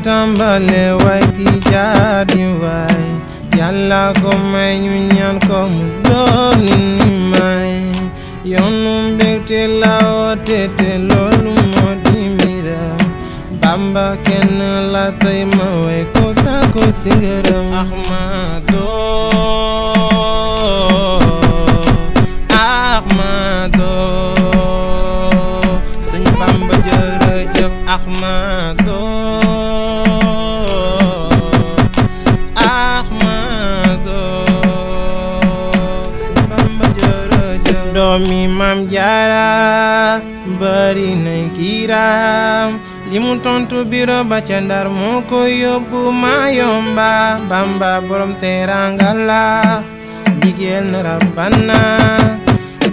tàmbale way ki jaar di way Yàlla ko may ñu ñaan ko mu doon ni may yoonu mbégte la woote te loolu moo di mbiram Bamba kenn la tey ma way ko sako si ngërëm Ahmadu Sëñ Bamba jërëjëf Ahmadu Sëñ Bamba jërëjëf doomi Maam Jaara bari nay kiiraam li mu tontu biro ba ca Ndar moo ko yóbbu Mayomba Bamba borom teranga la liggéeyal na Rabbana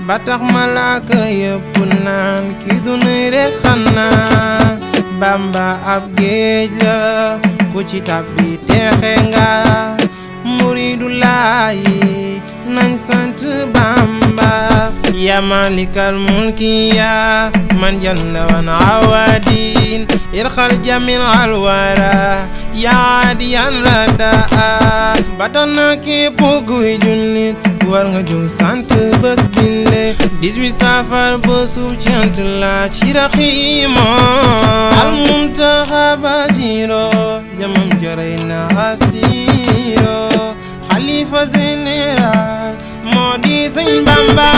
ba tax malaaka yëpp naan kii du nuy rek xanaa Bamba ab géej la ku ci tàbbi teexe nga muridu laayi nañ sant Bamba ya malikal mulki ya man jalla wan awadin irxal jamil alwara ya diyan rada ba tax na képp kuy jullit war nga jóg sant bés bile 18 safar bésu cant la ci raximo al muntaxa basiro jamam jaray na asiro xalifa général moo di Sëñ Bamba